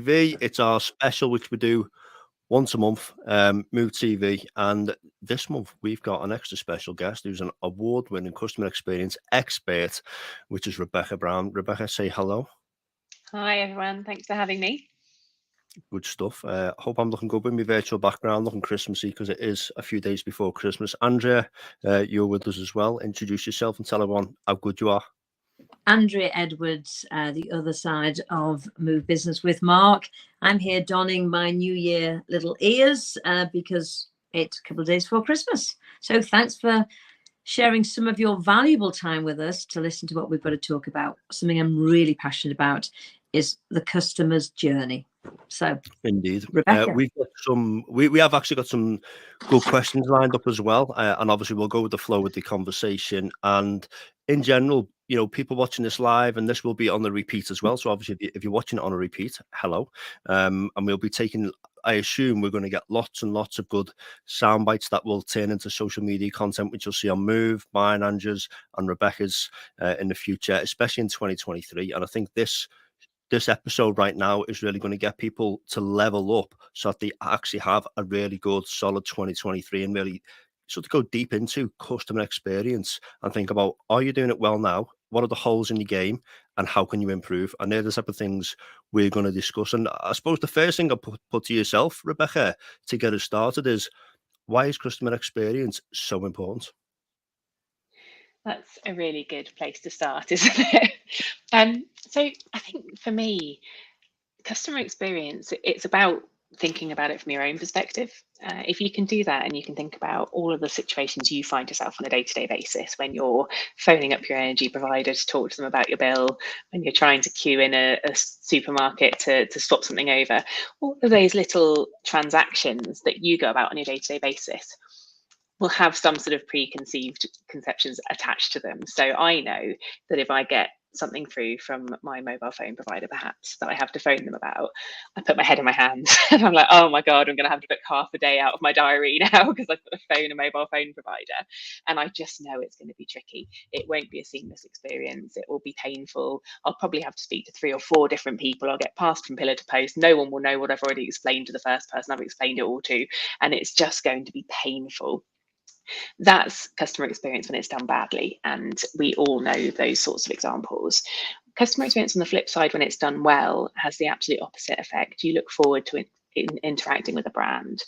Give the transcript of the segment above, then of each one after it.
TV. It's our special, which we do once a month, Move TV. And this month, we've got an extra special guest who's an award-winning customer experience expert, which is Rebecca Brown. Rebecca, say hello. Hi, everyone. Thanks for having me. Good stuff. Hope I'm looking good with my virtual background, looking Christmassy because it is a few days before Christmas. Andrea, you're with us as well. Introduce yourself and tell everyone how good you are. Andrea Edwards, the other side of Move Business with Mark. I'm here donning my New Year little ears because it's a couple of days before Christmas. So thanks for sharing some of your valuable time with us to listen to what we've got to talk about. Something I'm really passionate about is the customer's journey. So Indeed, Rebecca. we've got some. We have actually got some good questions lined up as well, and obviously we'll go with the flow with the conversation. And in general, people watching this live, and this will be on the repeat as well. So obviously, if you're watching it on a repeat, hello, and we'll be taking. I assume we're going to get lots and lots of good sound bites that will turn into social media content, which you'll see on Move, mine, Andrew's, and Rebecca's in the future, especially in 2023. And I think this episode right now is really going to get people to level up so that they actually have a really good, solid 2023 and really sort of go deep into customer experience and think about, are you doing it well now? What are the holes in your game and how can you improve? And they're the type of things we're going to discuss. And I suppose the first thing I put to yourself, Rebecca, to get us started is, why is customer experience so important? That's a really good place to start, isn't it? So I think for me, customer experience, it's about thinking about it from your own perspective. If you can do that and you can think about all of the situations you find yourself on a day-to-day basis when you're phoning up your energy provider to talk to them about your bill, when you're trying to queue in a supermarket to swap something over, all of those little transactions that you go about on your day-to-day basis will have some sort of preconceived conceptions attached to them. So I know that if I get something through from my mobile phone provider, perhaps, that I have to phone them about, I put my head in my hands and I'm like, oh my God, I'm going to have to book half a day out of my diary now because I've got to phone a mobile phone provider. And I just know it's going to be tricky. It won't be a seamless experience. It will be painful. I'll probably have to speak to 3 or 4 different people. I'll get passed from pillar to post. No one will know what I've already explained to the first person I've explained it all to. And it's just going to be painful. That's customer experience when it's done badly, and we all know those sorts of examples. Customer experience on the flip side, when it's done well, has the absolute opposite effect. You look forward to interacting with a brand.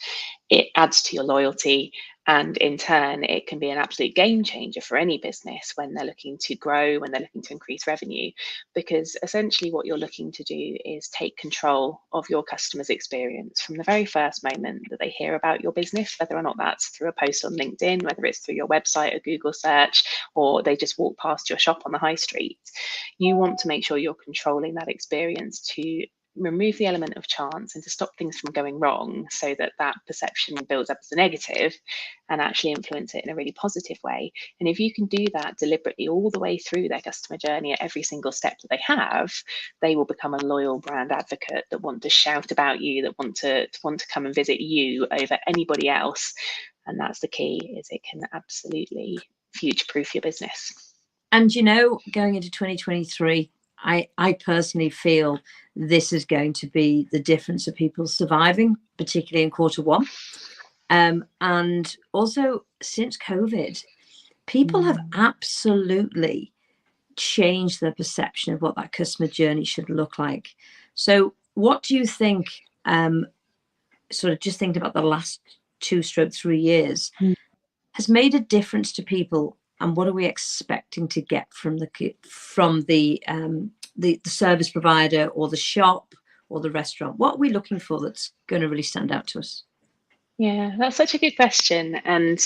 It adds to your loyalty, and in turn, it can be an absolute game changer for any business when they're looking to grow, when they're looking to increase revenue, because essentially what you're looking to do is take control of your customer's experience from the very first moment that they hear about your business, whether or not that's through a post on LinkedIn, whether it's through your website or Google search, or they just walk past your shop on the high street. You want to make sure you're controlling that experience to remove the element of chance and to stop things from going wrong, so that that perception builds up as a negative and actually influence it in a really positive way. And if you can do that deliberately all the way through their customer journey at every single step that they have, they will become a loyal brand advocate that want to shout about you, that want to come and visit you over anybody else. And that's the key, is it can absolutely future-proof your business. And going into 2023, I personally feel this is going to be the difference of people surviving, particularly in Q1. And also since COVID, people have absolutely changed their perception of what that customer journey should look like. So what do you think, sort of just thinking about the last 2-3 years, has made a difference to people? And what are we expecting to get from the service provider or the shop or the restaurant? What are we looking for that's going to really stand out to us? Yeah, that's such a good question. And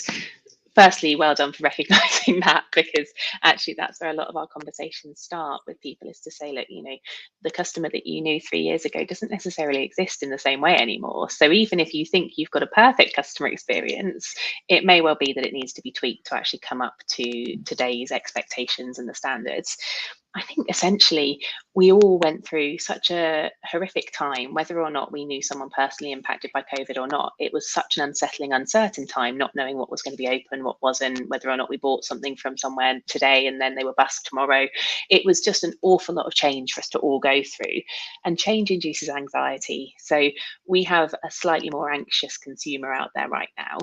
firstly, well done for recognizing that, because actually that's where a lot of our conversations start with people, is to say, look, the customer that you knew 3 years ago doesn't necessarily exist in the same way anymore. So even if you think you've got a perfect customer experience, it may well be that it needs to be tweaked to actually come up to today's expectations and the standards. I think essentially we all went through such a horrific time, whether or not we knew someone personally impacted by COVID or not. It was such an unsettling, uncertain time, not knowing what was going to be open, what wasn't, whether or not we bought something from somewhere today and then they were busked tomorrow. It was just an awful lot of change for us to all go through, and change induces anxiety. So we have a slightly more anxious consumer out there right now.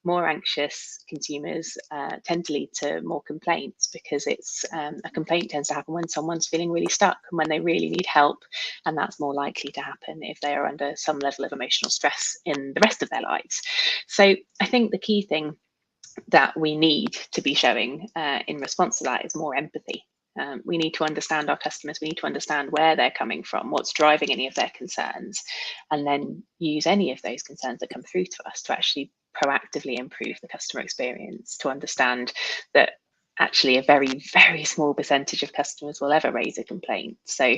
More anxious consumers tend to lead to more complaints, because it's a complaint tends to happen when someone's feeling really stuck and when they really need help, and that's more likely to happen if they are under some level of emotional stress in the rest of their lives. So I think the key thing that we need to be showing in response to that is more empathy. We need to understand our customers. We need to understand where they're coming from, what's driving any of their concerns, and then use any of those concerns that come through to us to actually proactively improve the customer experience, to understand that actually a very, very small percentage of customers will ever raise a complaint. So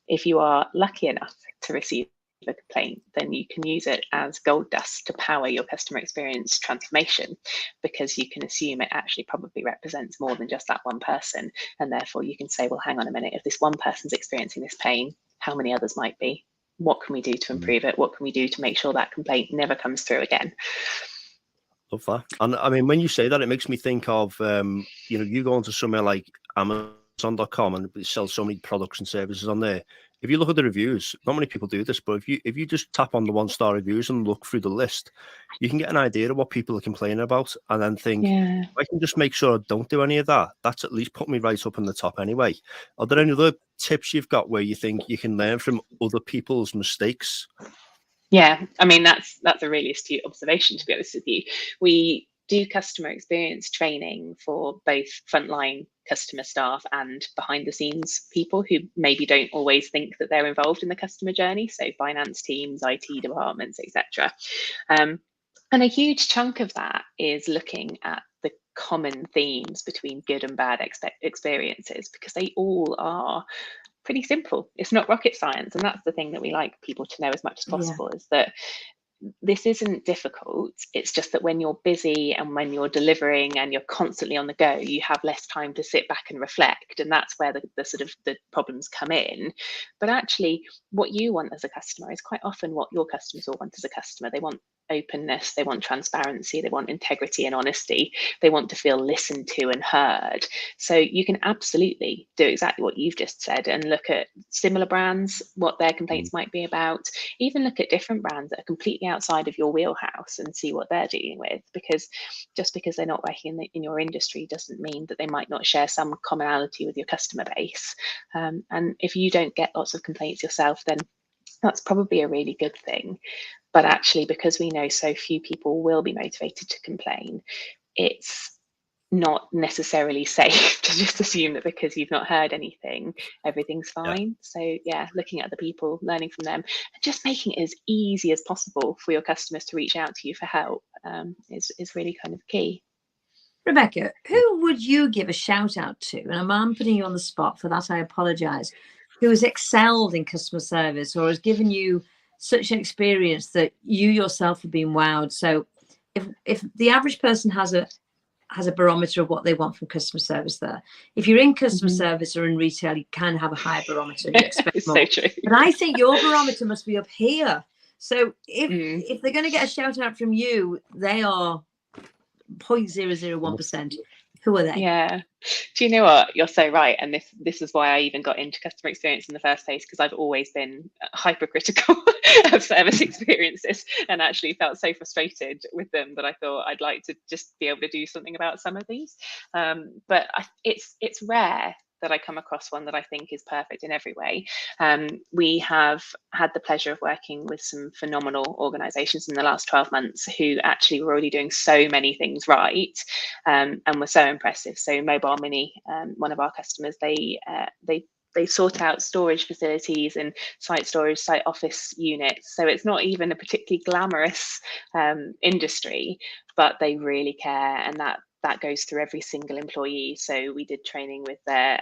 if you are lucky enough to receive a complaint, then you can use it as gold dust to power your customer experience transformation, because you can assume it actually probably represents more than just that one person, and therefore you can say, well, hang on a minute, if this one person's experiencing this pain, how many others might be? What can we do to improve it? What can we do to make sure that complaint never comes through again? Love that. And I mean, when you say that, it makes me think of you go onto somewhere like Amazon.com and it sells so many products and services on there. If you look at the reviews, not many people do this, but if you just tap on the 1-star reviews and look through the list, you can get an idea of what people are complaining about, and then think, I can just make sure I don't do any of that. That's at least put me right up in the top anyway. Are there any other tips you've got where you think you can learn from other people's mistakes? Yeah, I mean, that's a really astute observation, to be honest with you. We do customer experience training for both frontline customer staff and behind the scenes people who maybe don't always think that they're involved in the customer journey. So finance teams, IT departments, etc. And a huge chunk of that is looking at the common themes between good and bad experiences, because they all are pretty simple. It's not rocket science. And that's the thing that we like people to know as much as possible, is that this isn't difficult. It's just that when you're busy and when you're delivering and you're constantly on the go, you have less time to sit back and reflect. And that's where the sort of the problems come in. But actually, what you want as a customer is quite often what your customers all want as a customer. They want openness, they want transparency, they want integrity and honesty, they want to feel listened to and heard. So you can absolutely do exactly what you've just said and look at similar brands, what their complaints might be about, even look at different brands that are completely outside of your wheelhouse and see what they're dealing with, because just because they're not working in your industry doesn't mean that they might not share some commonality with your customer base. And if you don't get lots of complaints yourself, then that's probably a really good thing. But actually, because we know so few people will be motivated to complain, it's not necessarily safe to just assume that because you've not heard anything, everything's fine. So yeah, looking at the people, learning from them, and just making it as easy as possible for your customers to reach out to you for help is really kind of key. Rebecca, who would you give a shout out to? And I'm putting you on the spot for that, I apologize. Who has excelled in customer service or has given you such an experience that you yourself have been wowed? So if the average person has a barometer of what they want from customer service there, if you're in customer service or in retail, you can have a higher barometer and you expect more. So true. But I think your barometer must be up here. So if they're going to get a shout out from you, they are 0.001%. Who are they? Yeah. Do you know what? You're so right. And this is why I even got into customer experience in the first place, because I've always been hypercritical of service experiences and actually felt so frustrated with them that I thought I'd like to just be able to do something about some of these. But it's rare that I come across one that I think is perfect in every way. We have had the pleasure of working with some phenomenal organisations in the last 12 months who actually were already doing so many things right and were so impressive. So Mobile Mini, one of our customers, they sort out storage facilities and site storage, site office units. So it's not even a particularly glamorous industry, but they really care, and that goes through every single employee. So we did training with their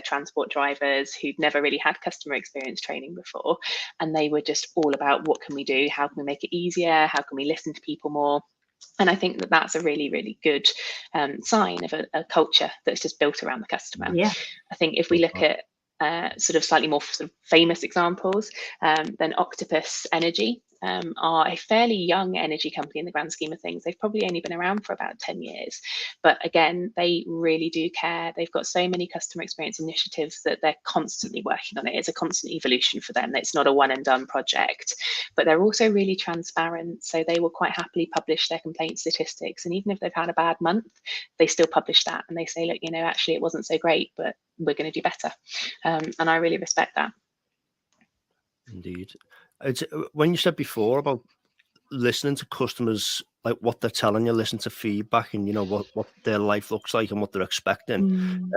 transport drivers who'd never really had customer experience training before, and they were just all about what can we do, how can we make it easier, how can we listen to people more. And I think that that's a really, really good sign of a culture that's just built around the customer. Yeah. I think if we look at sort of slightly more sort of famous examples, then Octopus Energy are a fairly young energy company in the grand scheme of things. They've probably only been around for about 10 years. But again, they really do care. They've got so many customer experience initiatives that they're constantly working on it. It's a constant evolution for them. It's not a one and done project. But they're also really transparent. So they will quite happily publish their complaint statistics. And even if they've had a bad month, they still publish that. And they say, look, actually it wasn't so great, but we're going to do better. And I really respect that. Indeed. It's, when you said before about listening to customers, like what they're telling you, listen to feedback, and what their life looks like and what they're expecting.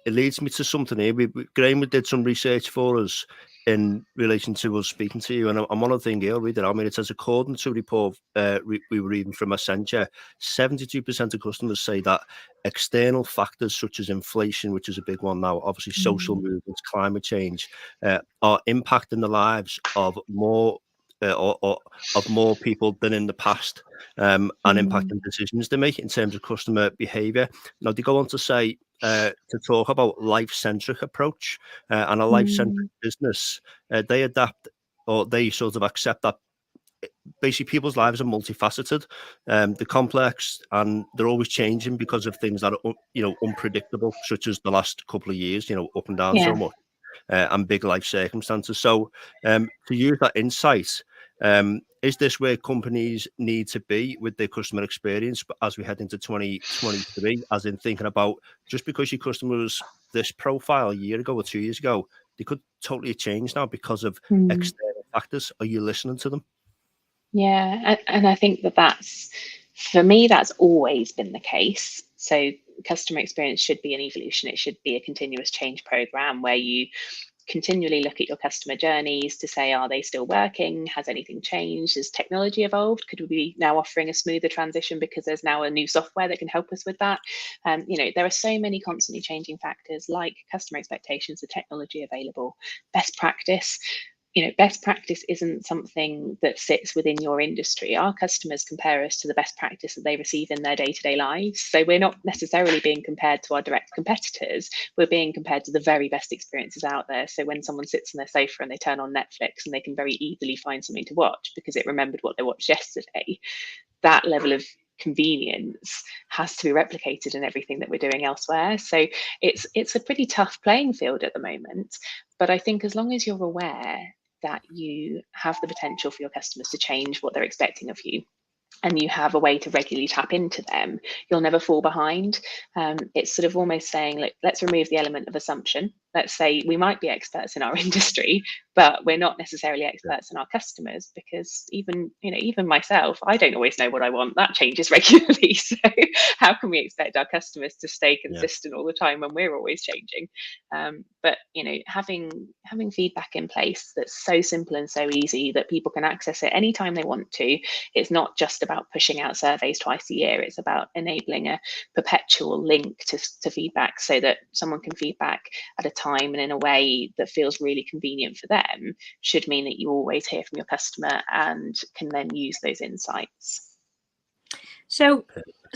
It leads me to something here. Graham did some research for us in relation to us speaking to you, and one of the things here, I'll read it out. It says, according to a report we were reading from Accenture, 72% of customers say that external factors such as inflation, which is a big one now, obviously social movements, climate change, are impacting the lives of more or of more people than in the past, and impacting decisions they make in terms of customer behaviour. Now, they go on to say, to talk about life-centric approach and a life-centric business. They adapt, or they sort of accept that basically people's lives are multifaceted, they're complex, and they're always changing because of things that are unpredictable, such as the last couple of years, up and down so much. And big life circumstances. So to use that insight, is this where companies need to be with their customer experience as we head into 2023, as in thinking about, just because your customer was this profile a year ago or 2 years ago, they could totally change now because of external factors. Are you listening to them? Yeah, and I think that's, for me, that's always been the case. So customer experience should be an evolution. It should be a continuous change program where you continually look at your customer journeys to say, are they still working? Has anything changed? Has technology evolved? Could we be now offering a smoother transition because there's now a new software that can help us with that? There are so many constantly changing factors like customer expectations, the technology available, best practice. Best practice isn't something that sits within your industry. Our customers compare us to the best practice that they receive in their day-to-day lives. So we're not necessarily being compared to our direct competitors. We're being compared to the very best experiences out there. So when someone sits on their sofa and they turn on Netflix and they can very easily find something to watch because it remembered what they watched yesterday, that level of convenience has to be replicated in everything that we're doing elsewhere. So it's a pretty tough playing field at the moment. But I think as long as you're aware that you have the potential for your customers to change what they're expecting of you, and you have a way to regularly tap into them, you'll never fall behind. It's sort of almost saying, look, let's remove the element of assumption. Let's say we might be experts in our industry, but we're not necessarily experts in our customers, because even myself, I don't always know what I want. That changes regularly. So how can we expect our customers to stay consistent all the time when we're always changing? But having feedback in place that's so simple and so easy that people can access it anytime they want to. It's not just about pushing out surveys twice a year. It's about enabling a perpetual link to feedback, so that someone can feedback at a time and in a way that feels really convenient for them, should mean that you always hear from your customer and can then use those insights. So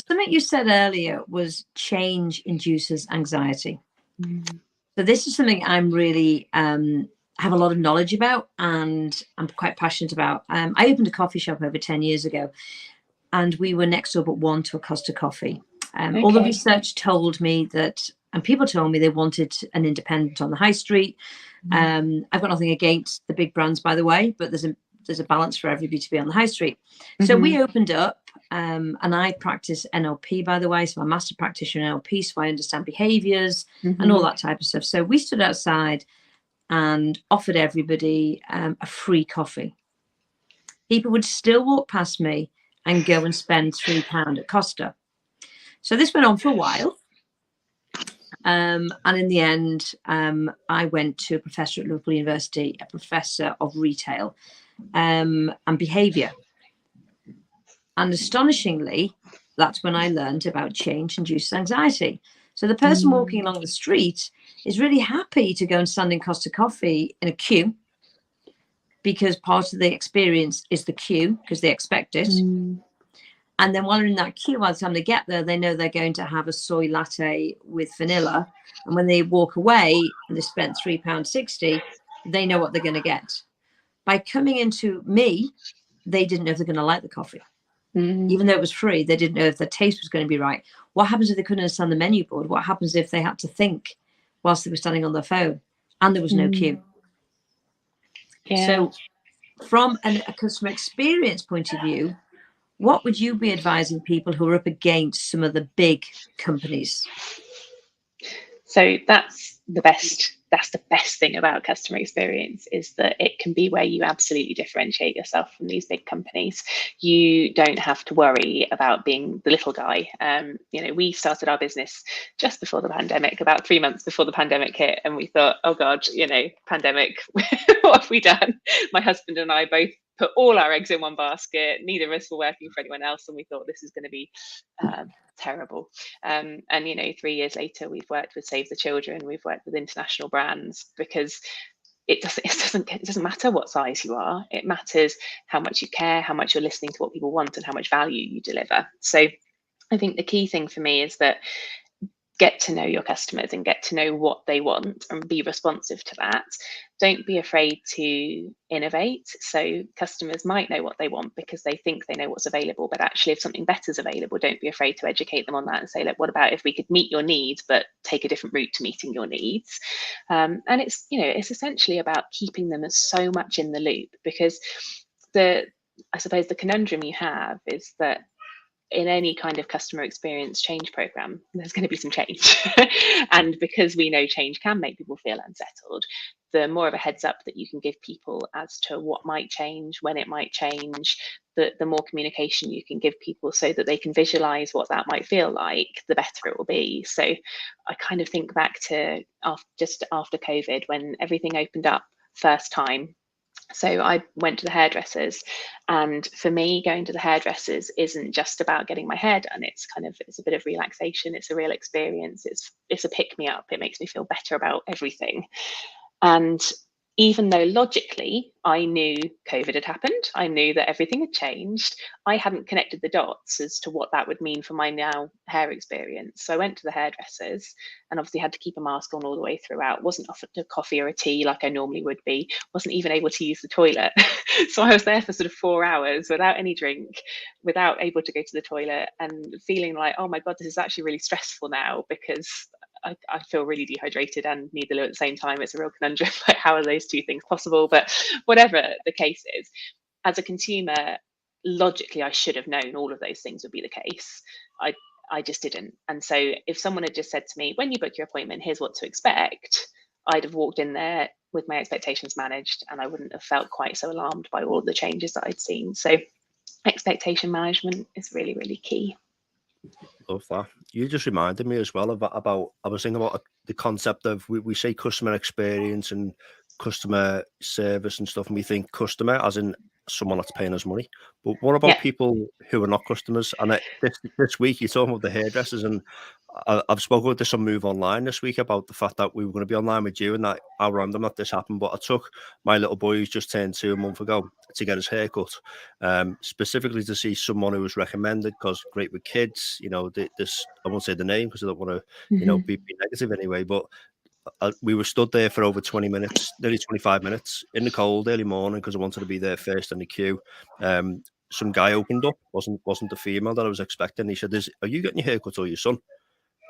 something you said earlier was change induces anxiety. So this is something I'm really have a lot of knowledge about, and I'm quite passionate about. I opened a coffee shop over 10 years ago, and we were next door but one to a Costa Coffee. All the research told me that, and people told me they wanted an independent on the high street. I've got nothing against the big brands, by the way, but there's a balance for everybody to be on the high street. So we opened up, and I practice NLP, by the way, so I'm a master practitioner in NLP, so I understand behaviors and all that type of stuff. So we stood outside and offered everybody a free coffee. People would still walk past me and go and spend £3 at Costa. So this went on for a while. And in the end, I went to a professor at Liverpool University, a professor of retail and behaviour. And astonishingly, that's when I learned about change induces anxiety. So the person walking along the street is really happy to go and stand in Costa Coffee in a queue, because part of the experience is the queue, because they expect it. And then while they're in that queue, by the time they get there, they know they're going to have a soy latte with vanilla. And when they walk away and they spent £3.60, they know what they're going to get. By coming into me, they didn't know if they're going to like the coffee. Even though it was free, they didn't know if the taste was going to be right. What happens if they couldn't understand the menu board? What happens if they had to think whilst they were standing on their phone and there was no queue? Yeah. So from a customer experience point of view, what would you be advising people who are up against some of the big companies? So that's the best thing about customer experience, is that it can be where you absolutely differentiate yourself from these big companies. You don't have to worry about being the little guy. We started our business just before the pandemic, about 3 months before the pandemic hit, and we thought, oh God, pandemic, what have we done? My husband and I both put all our eggs in one basket. Neither of us were working for anyone else, and we thought this is going to be terrible. And 3 years later, we've worked with Save the Children, we've worked with international brands, because it doesn't matter what size you are. It matters how much you care, how much you're listening to what people want, and how much value you deliver. So I think the key thing for me is that get to know your customers and get to know what they want and be responsive to that. Don't be afraid to innovate. So customers might know what they want because they think they know what's available, but actually if something better is available, don't be afraid to educate them on that and say, look, what about if we could meet your needs, but take a different route to meeting your needs? And it's essentially about keeping them as so much in the loop, because I suppose the conundrum you have is that in any kind of customer experience change program, there's going to be some change. And because we know change can make people feel unsettled, the more of a heads up that you can give people as to what might change, when it might change, the more communication you can give people so that they can visualize what that might feel like, the better it will be. So I kind of think back to just after COVID, when everything opened up first time. So I went to the hairdressers, and for me, going to the hairdressers isn't just about getting my hair done. It's a bit of relaxation. It's a real experience. It's a pick me up. It makes me feel better about everything. And even though logically I knew COVID had happened, I knew that everything had changed, I hadn't connected the dots as to what that would mean for my now hair experience. So I went to the hairdressers and obviously had to keep a mask on all the way throughout, wasn't offered a coffee or a tea like I normally would be, wasn't even able to use the toilet. So I was there for sort of 4 hours without any drink, without able to go to the toilet, and feeling like, oh my God, this is actually really stressful now, because I feel really dehydrated and need the loo at the same time. It's a real conundrum, like how are those two things possible? But whatever the case is, as a consumer, logically I should have known all of those things would be the case. I just didn't. And so if someone had just said to me, when you book your appointment, here's what to expect, I'd have walked in there with my expectations managed, and I wouldn't have felt quite so alarmed by all of the changes that I'd seen. So expectation management is really, really key. Love that. You just reminded me as well about I was thinking about the concept of we say customer experience and customer service and stuff, and we think customer as in someone that's paying us money. But what about people who are not customers? And this week you're talking about the hairdressers, and I've spoken with some Move Online this week about the fact that we were going to be online with you, and that how random that this happened. But I took my little boy who's just turned 2 a month ago to get his haircut, specifically to see someone who was recommended, because great with kids. This I won't say the name because I don't want to be negative anyway, but we were stood there for over 20 minutes, nearly 25 minutes in the cold early morning, because I wanted to be there first in the queue. Some guy opened up, wasn't the female that I was expecting. He said, are you getting your haircut or your son?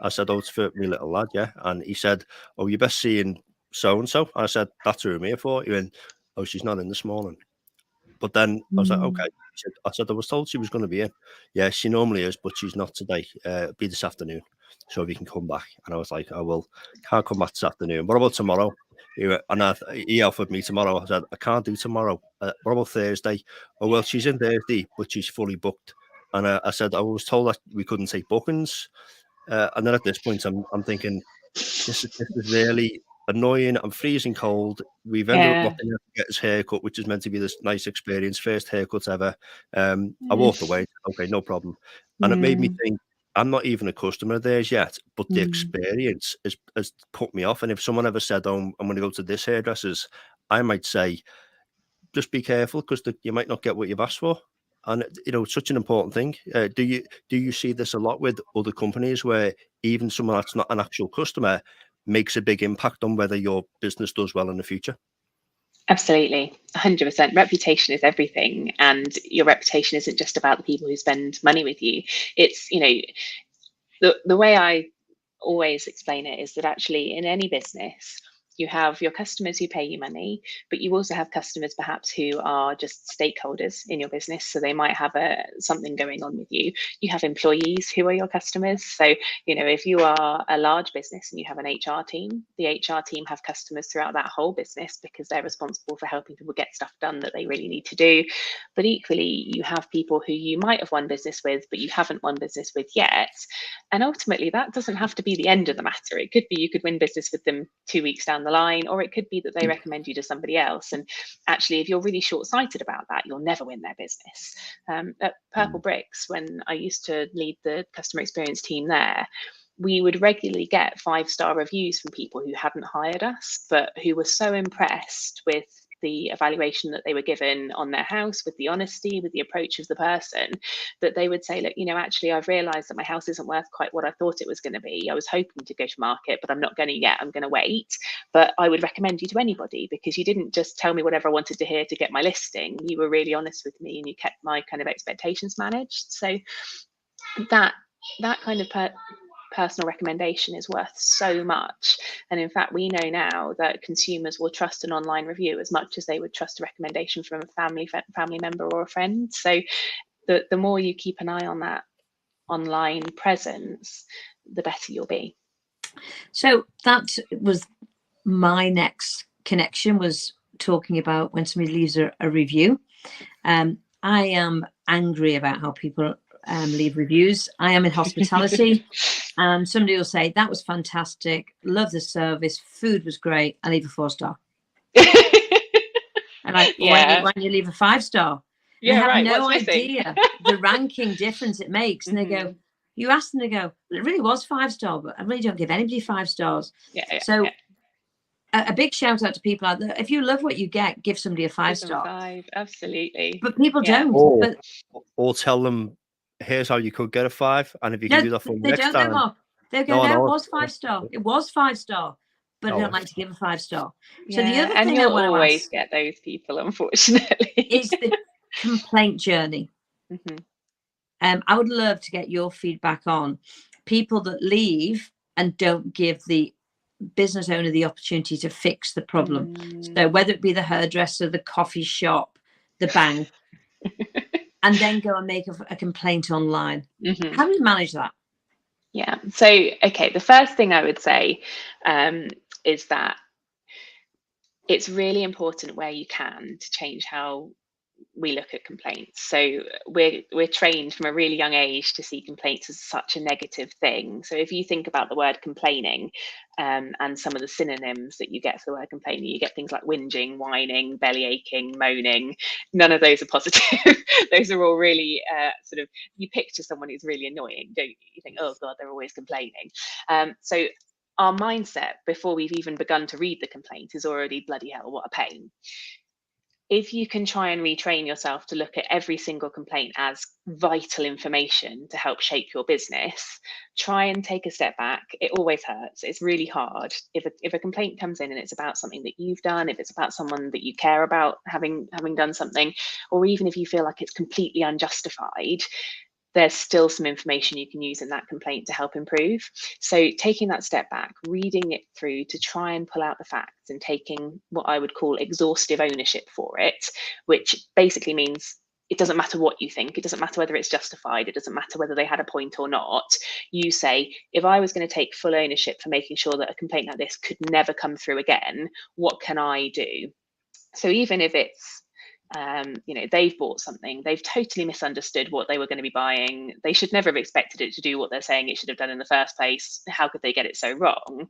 I said, oh, it's for me little lad, yeah. And he said, oh, you're best seeing so-and-so. I said, that's who I'm here for. He went, oh, she's not in this morning. But then I was like, okay. I said, I was told she was going to be in. Yeah, she normally is, but she's not today. It'll be this afternoon. So if you can come back. And I was like, I will. Can't come back this afternoon. What about tomorrow? He offered me tomorrow. I said, I can't do tomorrow. What about Thursday? Oh, well, she's in Thursday, but she's fully booked. And I said, I was told that we couldn't take bookings. And then at this point, I'm thinking, this is really annoying. I'm freezing cold. We've ended up not being able to get his haircut, which is meant to be this nice experience, first haircut ever. I walked away. Okay, no problem. And it made me think, I'm not even a customer of theirs yet, but the experience has put me off. And if someone ever said, oh, I'm going to go to this hairdresser's, I might say, just be careful, because you might not get what you've asked for. And it's such an important thing. Do you see this a lot with other companies where even someone that's not an actual customer makes a big impact on whether your business does well in the future? Absolutely, 100%. Reputation is everything, and your reputation isn't just about the people who spend money with you. It's, the way I always explain it is that actually in any business, you have your customers who pay you money, but you also have customers perhaps who are just stakeholders in your business. So they might have something going on with you. You have employees who are your customers. So, if you are a large business and you have an HR team, the HR team have customers throughout that whole business because they're responsible for helping people get stuff done that they really need to do. But equally, you have people who you might have won business with, but you haven't won business with yet. And ultimately, that doesn't have to be the end of the matter. It could be you could win business with them 2 weeks down the line, or it could be that they recommend you to somebody else. And actually, if you're really short-sighted about that, you'll never win their business. At Purple Bricks, when I used to lead the customer experience team there, we would regularly get 5-star reviews from people who hadn't hired us, but who were so impressed with the evaluation that they were given on their house, with the honesty, with the approach of the person, that they would say, look, actually, I've realized that my house isn't worth quite what I thought it was going to be. I was hoping to go to market, but I'm not going to yet. I'm going to wait. But I would recommend you to anybody because you didn't just tell me whatever I wanted to hear to get my listing. You were really honest with me and you kept my kind of expectations managed. So that kind of personal recommendation is worth so much. And in fact, we know now that consumers will trust an online review as much as they would trust a recommendation from a family member or a friend. So the more you keep an eye on that online presence, the better you'll be. So that was my next connection, was talking about when somebody leaves a review. I am angry about how people leave reviews. I am in hospitality. Somebody will say, that was fantastic, love the service, food was great, I leave a 4-star. And why don't you leave a 5-star? Yeah, they have right. no idea the ranking difference it makes. And they go, you ask them, they go, well, it really was 5-star, but I really don't give anybody 5 stars. A big shout out to people out there. If you love what you get, give somebody a 5-star. 5, absolutely. But people don't. Or tell them, here's how you could get a 5, and if you can do that for they next don't time. Go, they go, no, it was 5-star. It was 5-star, but I don't like to give a 5-star. So the other thing I want to always get those people, unfortunately, is the complaint journey. I would love to get your feedback on people that leave and don't give the business owner the opportunity to fix the problem. So whether it be the hairdresser, the coffee shop, the bank, and then go and make a complaint online. How do you manage that? Yeah. So, okay, the first thing I would say is that it's really important where you can to change how we look at complaints. So we're trained from a really young age to see complaints as such a negative thing. So if you think about the word complaining and some of the synonyms that you get for the word complaining, you get things like whinging, whining, belly aching, moaning. None of those are positive. Those are all really sort of, you picture someone who's really annoying, don't you? You think, oh God, they're always complaining. So our mindset before we've even begun to read the complaint is already bloody hell, what a pain. If you can try and retrain yourself to look at every single complaint as vital information to help shape your business, try and take a step back. It always hurts. It's really hard. If a complaint comes in and it's about something that you've done, if it's about someone that you care about having done something, or even if you feel like it's completely unjustified, there's still some information you can use in that complaint to help improve. So taking that step back, reading it through to try and pull out the facts and taking what I would call exhaustive ownership for it, which basically means it doesn't matter what you think. It doesn't matter whether it's justified. It doesn't matter whether they had a point or not. You say, if I was going to take full ownership for making sure that a complaint like this could never come through again, what can I do? So even if it's they've bought something, they've totally misunderstood what they were going to be buying, they should never have expected it to do what they're saying it should have done in the first place, how could they get it so wrong?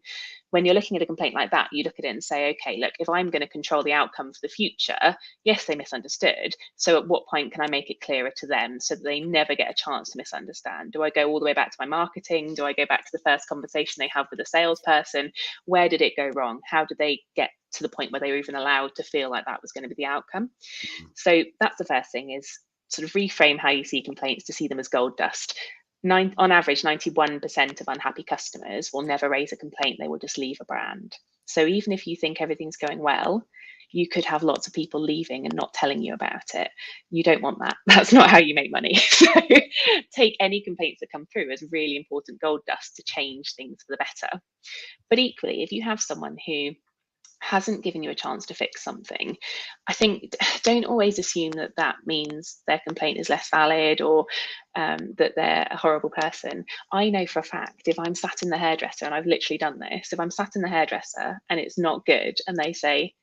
When you're looking at a complaint like that, you look at it and say, okay, look, if I'm going to control the outcome for the future, yes, they misunderstood, so at what point can I make it clearer to them so that they never get a chance to misunderstand? Do I go all the way back to my marketing? Do I go back to the first conversation they have with a salesperson? Where did it go wrong? How did they get to the point where they were even allowed to feel like that was going to be the outcome? So that's the first thing, is sort of reframe how you see complaints to see them as gold dust. On average, 91% of unhappy customers will never raise a complaint. They will just leave a brand. So even if you think everything's going well, you could have lots of people leaving and not telling you about it. You don't want that. That's not how you make money. So take any complaints that come through as really important gold dust to change things for the better. But equally, if you have someone who hasn't given you a chance to fix something, I think don't always assume that that means their complaint is less valid, or that they're a horrible person. I know for a fact, if I'm sat in the hairdresser, and I've literally done this, if I'm sat in the hairdresser and it's not good and they say,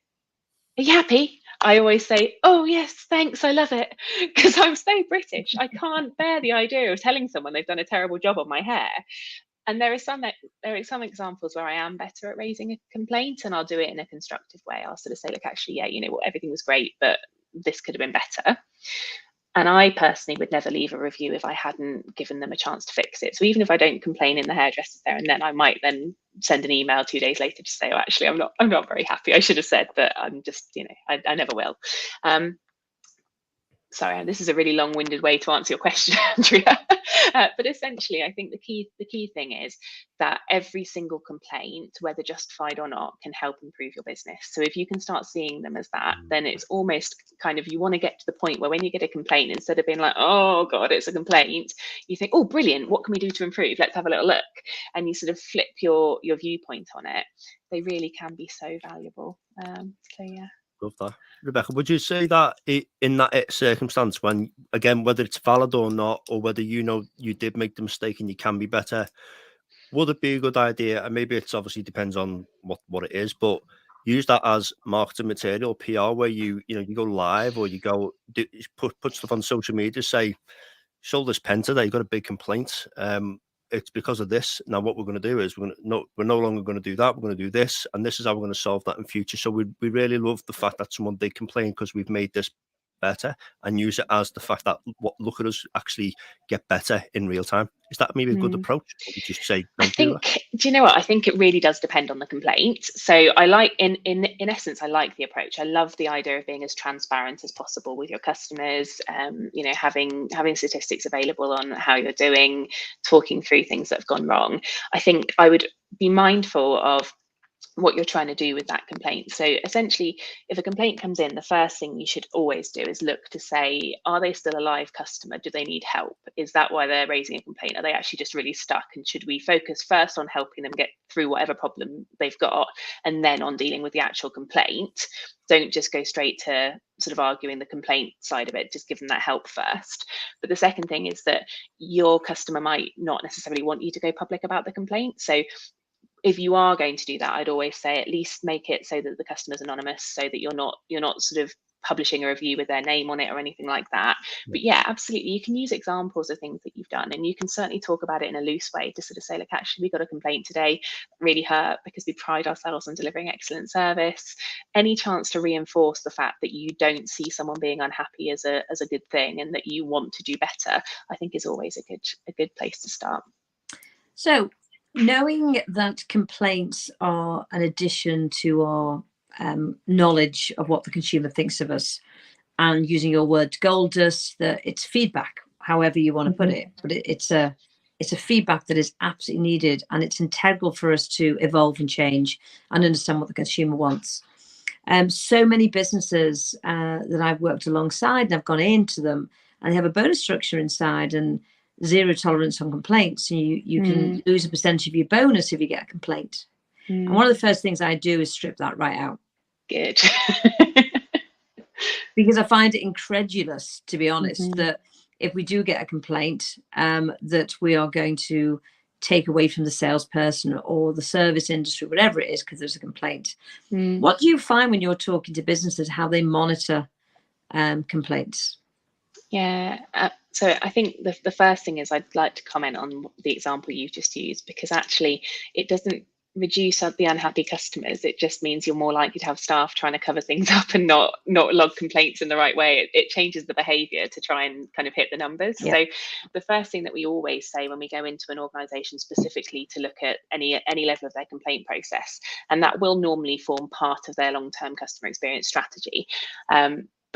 "Are you happy?" I always say, "Oh yes, thanks, I love it," because I'm so British. I can't bear the idea of telling someone they've done a terrible job on my hair. And there are some examples where I am better at raising a complaint, and I'll do it in a constructive way. I'll sort of say, look, actually, yeah, you know what, everything was great, but this could have been better. And I personally would never leave a review if I hadn't given them a chance to fix it. So even if I don't complain in the hairdresser there and then, I might then send an email 2 days later to say, oh, actually, I'm not very happy. I should have said, but I'm just, you know, I never will. Sorry, this is a really long-winded way to answer your question, Andrea. But essentially, I think the key thing is that every single complaint, whether justified or not, can help improve your business. So if you can start seeing them as that, then it's almost kind of, you want to get to the point where when you get a complaint, instead of being like, oh God, it's a complaint, you think, oh, brilliant, what can we do to improve? Let's have a little look. And you sort of flip your viewpoint on it. They really can be so valuable. So yeah. Love that. Rebecca, would you say that in that circumstance, when, again, whether it's valid or not, or whether you know you did make the mistake and you can be better, would it be a good idea, and maybe it's obviously depends on what it is, but use that as marketing material, PR, where you go live, or you go put stuff on social media, say, sold this pen today, got a big complaint. It's because of this. Now, what we're going to do is we're no longer going to do that. We're going to do this, and this is how we're going to solve that in future. So we really love the fact that someone did complain because we've made this better, and use it as the fact that look at us actually get better in real time. Is that maybe a good approach? Or would you say I think, do you know what? I think it really does depend on the complaint. So I like, in essence, I like the approach. I love the idea of being as transparent as possible with your customers. You know, having statistics available on how you're doing, talking through things that have gone wrong. I think I would be mindful of what you're trying to do with that complaint. So essentially, if a complaint comes in, the first thing you should always do is look to say, are they still a live customer? Do they need help? Is that why they're raising a complaint? Are they actually just really stuck? And should we focus first on helping them get through whatever problem they've got, and then on dealing with the actual complaint? Don't just go straight to sort of arguing the complaint side of it, just give them that help first. But the second thing is that your customer might not necessarily want you to go public about the complaint. So if you are going to do that, I'd always say at least make it so that the customer's anonymous, so that you're not sort of publishing a review with their name on it or anything like that. But yeah, absolutely, you can use examples of things that you've done, and you can certainly talk about it in a loose way to sort of say, look, actually, we got a complaint today that really hurt because we pride ourselves on delivering excellent service. Any chance to reinforce the fact that you don't see someone being unhappy as a good thing, and that you want to do better, I think is always a good place to start. So, knowing that complaints are an addition to our knowledge of what the consumer thinks of us, and using your word gold dust, that it's feedback, however you want to put it, but it's a feedback that is absolutely needed, and it's integral for us to evolve and change and understand what the consumer wants. So many businesses that I've worked alongside, and I've gone into them, and they have a bonus structure inside and zero tolerance on complaints. And you can lose a percentage of your bonus if you get a complaint. And one of the first things I do is strip that right out. Good. Because I find it incredulous, to be honest, that if we do get a complaint, that we are going to take away from the salesperson or the service industry, whatever it is, because there's a complaint. What do you find when you're talking to businesses, how they monitor complaints? Yeah, so I think the first thing is I'd like to comment on the example you've just used, because actually it doesn't reduce the unhappy customers. It just means you're more likely to have staff trying to cover things up and not log complaints in the right way. It changes the behavior to try and kind of hit the numbers. Yeah. So the first thing that we always say when we go into an organization specifically to look at any level of their complaint process, and that will normally form part of their long-term customer experience strategy.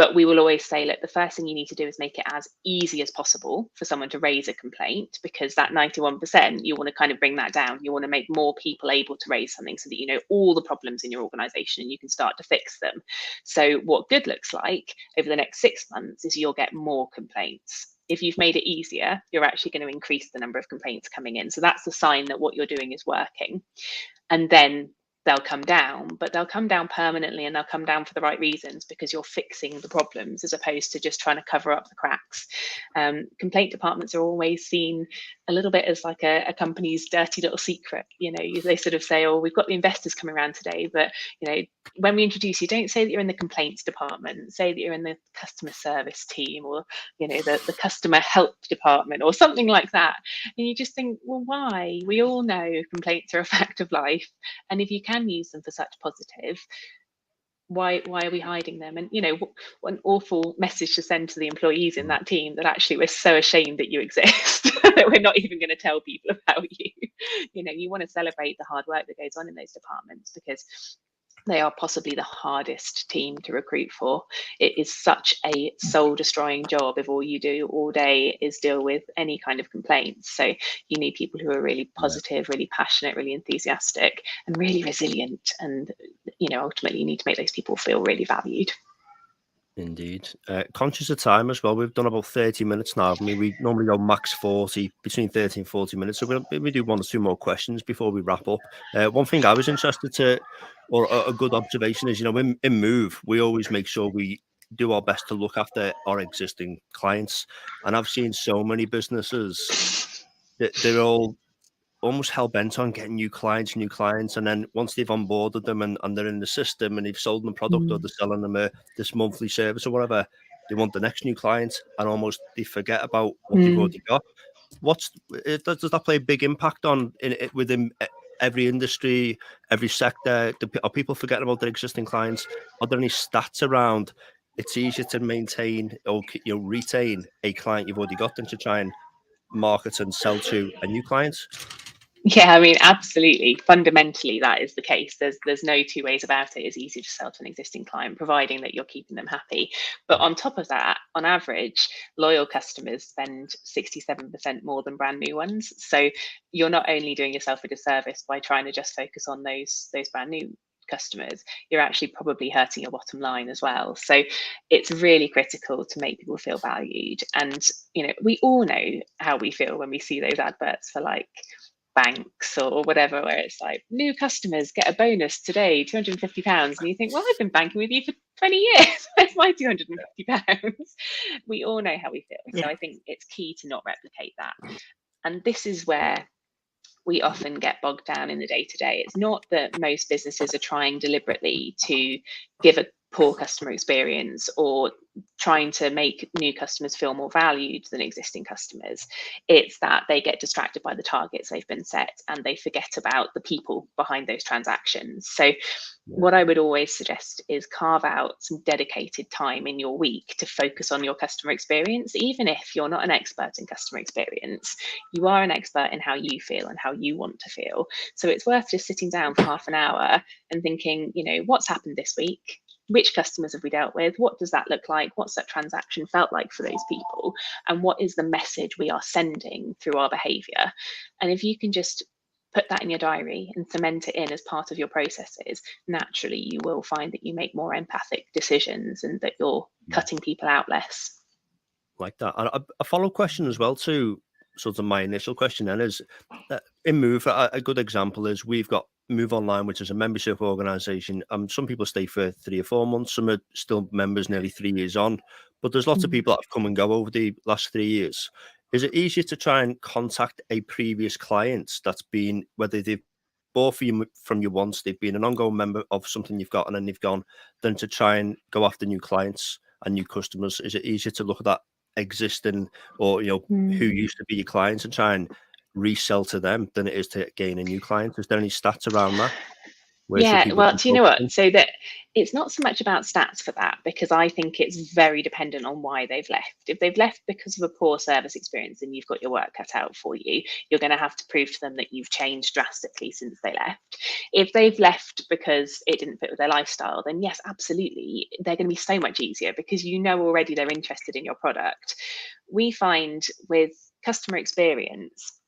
But we will always say, look, the first thing you need to do is make it as easy as possible for someone to raise a complaint, because that 91%, you want to kind of bring that down. You want to make more people able to raise something so that you know all the problems in your organization and you can start to fix them. So what good looks like over the next 6 months is you'll get more complaints. If you've made it easier, you're actually going to increase the number of complaints coming in. So that's the sign that what you're doing is working. And then they'll come down, but they'll come down permanently, and they'll come down for the right reasons, because you're fixing the problems as opposed to just trying to cover up the cracks. Complaint departments are always seen a little bit as like a company's dirty little secret. You know, they sort of say, oh, we've got the investors coming around today, but you know, when we introduce you, don't say that you're in the complaints department, say that you're in the customer service team, or you know, the customer help department, or something like that. And you just think, well, why? We all know complaints are a fact of life, and if you can use them for such positive, why are we hiding them? And you know, what an awful message to send to the employees in that team, that actually we're so ashamed that you exist that we're not even going to tell people about you. You know, you want to celebrate the hard work that goes on in those departments, because they are possibly the hardest team to recruit for. It is such a soul destroying job if all you do all day is deal with any kind of complaints. So you need people who are really positive, really passionate, really enthusiastic, and really resilient. And, you know, ultimately you need to make those people feel really valued. Indeed. Conscious of time as well. We've done about 30 minutes now. I mean, we normally go max 40, between 30 and 40 minutes. So we do 1 or 2 more questions before we wrap up. One thing I was interested to, or a good observation is, you know, in Move, we always make sure we do our best to look after our existing clients. And I've seen so many businesses that they're all almost hell-bent on getting new clients, and then once they've onboarded them and they're in the system and they've sold them a product or they're selling them this monthly service or whatever, they want the next new client, and almost they forget about what they've already got. Does that play a big impact on within every industry, every sector? Are people forgetting about their existing clients? Are there any stats around it's easier to maintain or retain a client you've already got than to try and market and sell to a new client? Yeah, I mean, absolutely. Fundamentally, that is the case. There's no two ways about it. It's easy to sell to an existing client, providing that you're keeping them happy. But on top of that, on average, loyal customers spend 67% more than brand new ones. So you're not only doing yourself a disservice by trying to just focus on those brand new customers, you're actually probably hurting your bottom line as well. So it's really critical to make people feel valued. And you know, we all know how we feel when we see those adverts for like banks or whatever, where it's like, new customers get a bonus today, £250, and you think, well, I've been banking with you for 20 years, where's my £250? We all know how we feel. So I think it's key to not replicate that. And this is where we often get bogged down in the day-to-day. It's not that most businesses are trying deliberately to give a poor customer experience or trying to make new customers feel more valued than existing customers. It's that they get distracted by the targets they've been set and they forget about the people behind those transactions. So what I would always suggest is carve out some dedicated time in your week to focus on your customer experience. Even if you're not an expert in customer experience, you are an expert in how you feel and how you want to feel. So it's worth just sitting down for half an hour and thinking, you know, what's happened this week? Which customers have we dealt with? What does that look like? What's that transaction felt like for those people? And what is the message we are sending through our behavior? And if you can just put that in your diary and cement it in as part of your processes, naturally you will find that you make more empathic decisions and that you're cutting people out less. Like that. And a follow-up question as well to sort of my initial question then is, in Move, a good example is we've got Move Online, which is a membership organization. Some people stay for 3 or 4 months, some are still members nearly 3 years on, but there's lots of people that have come and go over the last 3 years. Is it easier to try and contact a previous client that's been, whether they've bought from you once, they've been an ongoing member of something you've got and then they've gone, than to try and go after new clients and new customers? Is it easier to look at that existing, or who used to be your clients, and try and resell to them than it is to gain a new client? Is there any stats around that? Where should Yeah, people well, be do you know focusing? what? So that it's not so much about stats for that, because I think it's very dependent on why they've left. If they've left because of a poor service experience, then you've got your work cut out for you. You're going to have to prove to them that you've changed drastically since they left. If they've left because it didn't fit with their lifestyle, then yes, absolutely, they're going to be so much easier because you know already they're interested in your product. We find with customer experience,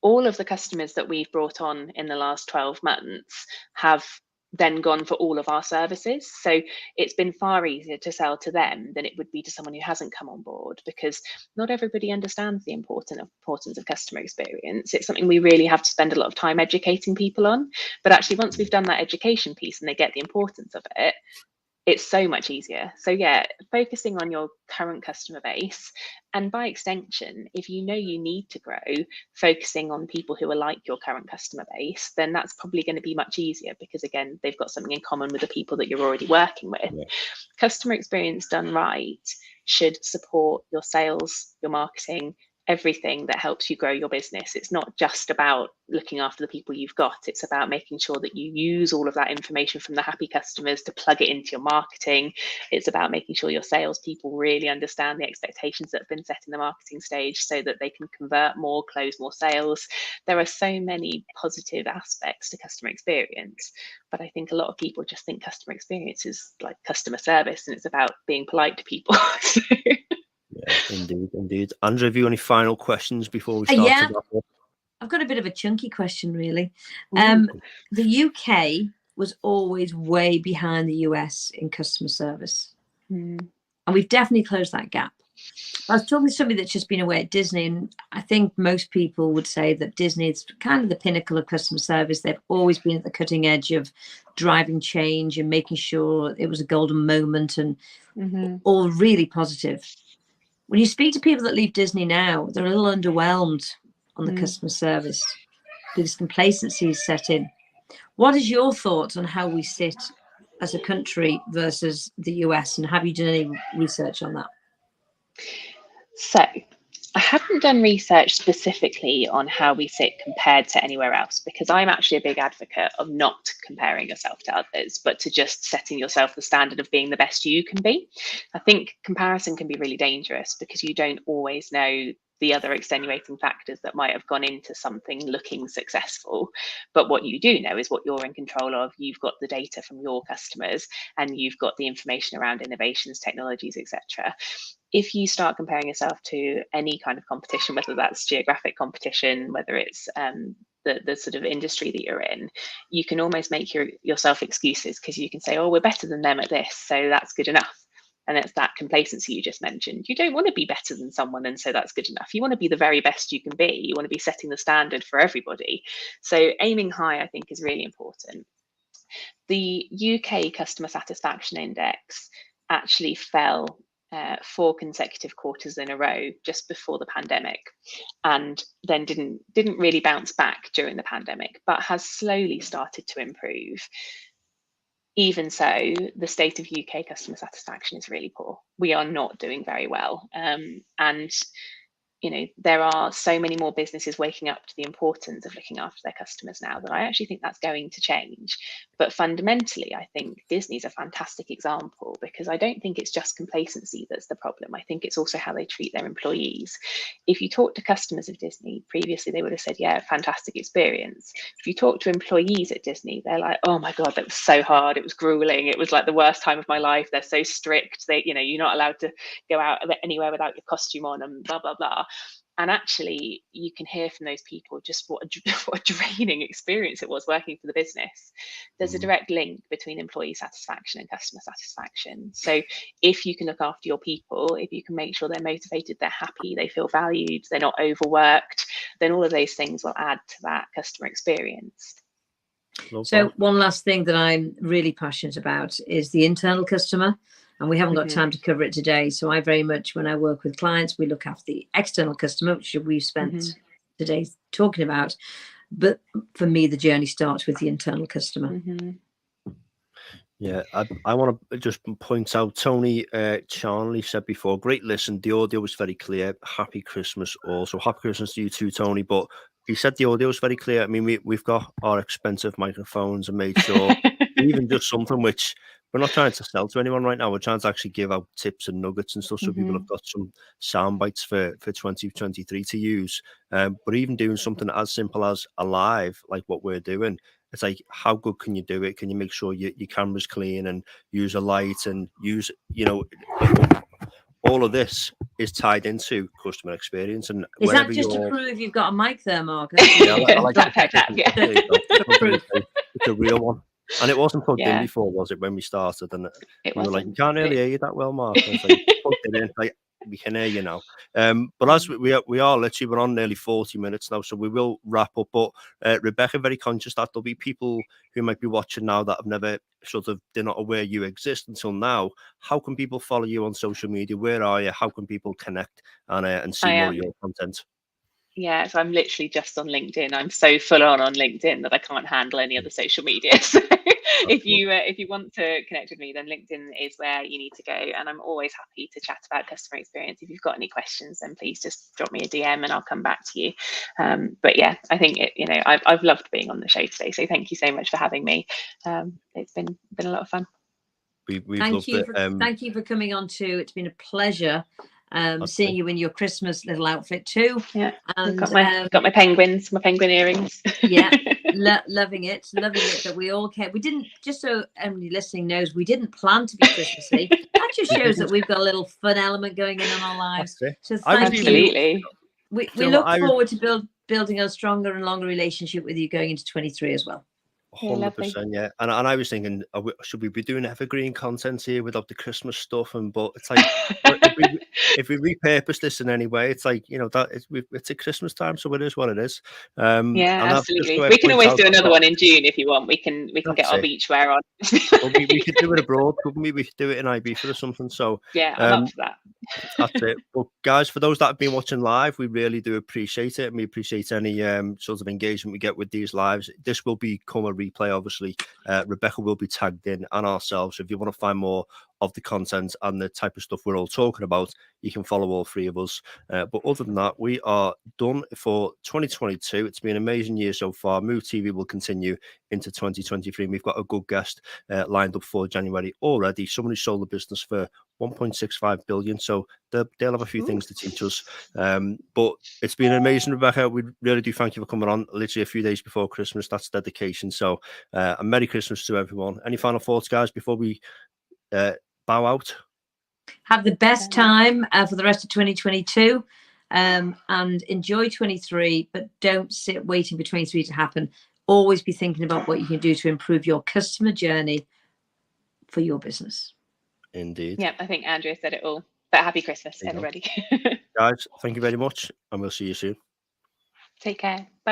all of the customers that we've brought on in the last 12 months have then gone for all of our services. So it's been far easier to sell to them than it would be to someone who hasn't come on board, because not everybody understands the importance of customer experience. It's something we really have to spend a lot of time educating people on. But actually, once we've done that education piece and they get the importance of it, it's so much easier. So yeah, focusing on your current customer base, and by extension, if you know you need to grow, focusing on people who are like your current customer base, then that's probably going to be much easier, because again, they've got something in common with the people that you're already working with. Yeah. Customer experience done right should support your sales, your marketing, everything that helps you grow your business. It's not just about looking after the people you've got. It's about making sure that you use all of that information from the happy customers to plug it into your marketing. It's about making sure your salespeople really understand the expectations that have been set in the marketing stage so that they can convert more, close more sales. There are so many positive aspects to customer experience, but I think a lot of people just think customer experience is like customer service and it's about being polite to people. So. Yeah, indeed. Andrew, have you any final questions before we start Yeah, to wrap up? I've got a bit of a chunky question, really. Ooh. The UK was always way behind the US in customer service, and we've definitely closed that gap. I was talking to somebody that's just been away at Disney, and I think most people would say that Disney is kind of the pinnacle of customer service. They've always been at the cutting edge of driving change and making sure it was a golden moment, and all really positive. When you speak to people that leave Disney now, they're a little underwhelmed on the customer service because complacency is set in. What is your thoughts on how we sit as a country versus the US, and have you done any research on that? So I haven't done research specifically on how we sit compared to anywhere else, because I'm actually a big advocate of not comparing yourself to others, but to just setting yourself the standard of being the best you can be. I think comparison can be really dangerous because you don't always know the other extenuating factors that might have gone into something looking successful. But what you do know is what you're in control of. You've got the data from your customers and you've got the information around innovations, technologies, etc. If you start comparing yourself to any kind of competition, whether that's geographic competition, whether it's the sort of industry that you're in, you can almost make yourself excuses, because you can say, oh, we're better than them at this, so that's good enough. And it's that complacency you just mentioned. You don't want to be better than someone and so that's good enough. You want to be the very best you can be. You want to be setting the standard for everybody. So aiming high, I think, is really important. The UK customer satisfaction index actually fell 4 consecutive quarters in a row just before the pandemic, and then didn't really bounce back during the pandemic, but has slowly started to improve. Even so, the state of UK customer satisfaction is really poor. We are not doing very well, and you know, there are so many more businesses waking up to the importance of looking after their customers now that I actually think that's going to change. But fundamentally, I think Disney's a fantastic example, because I don't think it's just complacency that's the problem. I think it's also how they treat their employees. If you talk to customers of Disney, previously they would have said, yeah, fantastic experience. If you talk to employees at Disney, they're like, oh my God, that was so hard. It was grueling. It was like the worst time of my life. They're so strict. They, you know, you're not allowed to go out anywhere without your costume on and blah, blah, blah. And actually, you can hear from those people just what a draining experience it was working for the business. There's a direct link between employee satisfaction and customer satisfaction. So if you can look after your people, if you can make sure they're motivated, they're happy, they feel valued, they're not overworked, then all of those things will add to that customer experience. So one last thing that I'm really passionate about is the internal customer. And we haven't got time to cover it today. So I very much, when I work with clients, we look after the external customer, which we've spent today talking about. But for me, the journey starts with the internal customer. Yeah, I want to just point out, Tony Charnley said before, great listen. The audio was very clear. Happy Christmas also. Happy Christmas to you too, Tony. But he said the audio was very clear. I mean, we've got our expensive microphones and made sure even just something which we're not trying to sell to anyone right now. We're trying to actually give out tips and nuggets and stuff, so people have got some sound bites for 2023 to use. But even doing something as simple as a live, like what we're doing, it's like, how good can you do it? Can you make sure your camera's clean and use a light and use, all of this is tied into customer experience. And Is that just to prove you've got a mic there, Mark? Yeah, I like that. It's a real one. And it wasn't plugged in before, was it, when we started? And we were like, you can't really hear you that well, Mark. And I was like, plugged it in. Like, we can hear you now. But as we are literally, we're on nearly 40 minutes now, so we will wrap up. But Rebecca, very conscious that there'll be people who might be watching now that have never they're not aware you exist until now. How can people follow you on social media? Where are you? How can people connect and see more of your content? Yeah, so I'm literally just on LinkedIn. I'm so full on LinkedIn that I can't handle any other social media. So if you want to connect with me, then LinkedIn is where you need to go. And I'm always happy to chat about customer experience. If you've got any questions, then please just drop me a DM and I'll come back to you. But yeah, I think I've loved being on the show today. So thank you so much for having me. It's been a lot of fun. Thank you for coming on too. It's been a pleasure. Seeing you in your Christmas little outfit too. Yeah, and got my penguins, my penguin earrings. Yeah, loving it that we all came. We didn't, just so everybody listening knows, we didn't plan to be Christmassy. That just shows that we've got a little fun element going in our lives. So thank you. We look forward to building a stronger and longer relationship with you going into 23 as well. 100%, yeah. And I was thinking, should we be doing evergreen content here without the Christmas stuff? But it's like, if we repurpose this in any way, it's like, it's at Christmas time, so it is what it is. Yeah, absolutely. We can always do another one in June if you want. We can get our beach wear on. Well, we could do it abroad, couldn't we? We could do it in Ibiza or something. So yeah, I'm up for that. That's it. Well, guys, for those that have been watching live, we really do appreciate it, and we appreciate any sort of engagement we get with these lives. This will become a replay, obviously. Rebecca will be tagged in, and ourselves. So if you want to find more of the content and the type of stuff we're all talking about, you can follow all three of us. But other than that, we are done for 2022. It's been an amazing year so far. Move TV will continue into 2023. And we've got a good guest lined up for January already. Someone who sold the business for 1.65 billion. So they'll have a few things to teach us. But it's been amazing, Rebecca. We really do thank you for coming on literally a few days before Christmas. That's dedication. So a Merry Christmas to everyone. Any final thoughts, guys, before we bow out? Have the best time for the rest of 2022 and enjoy 23, but don't sit waiting for 23 to happen. Always be thinking about what you can do to improve your customer journey for your business. Indeed. Yeah, I think Andrea said it all. But happy Christmas, everybody. Guys, thank you very much, and we'll see you soon. Take care. Bye.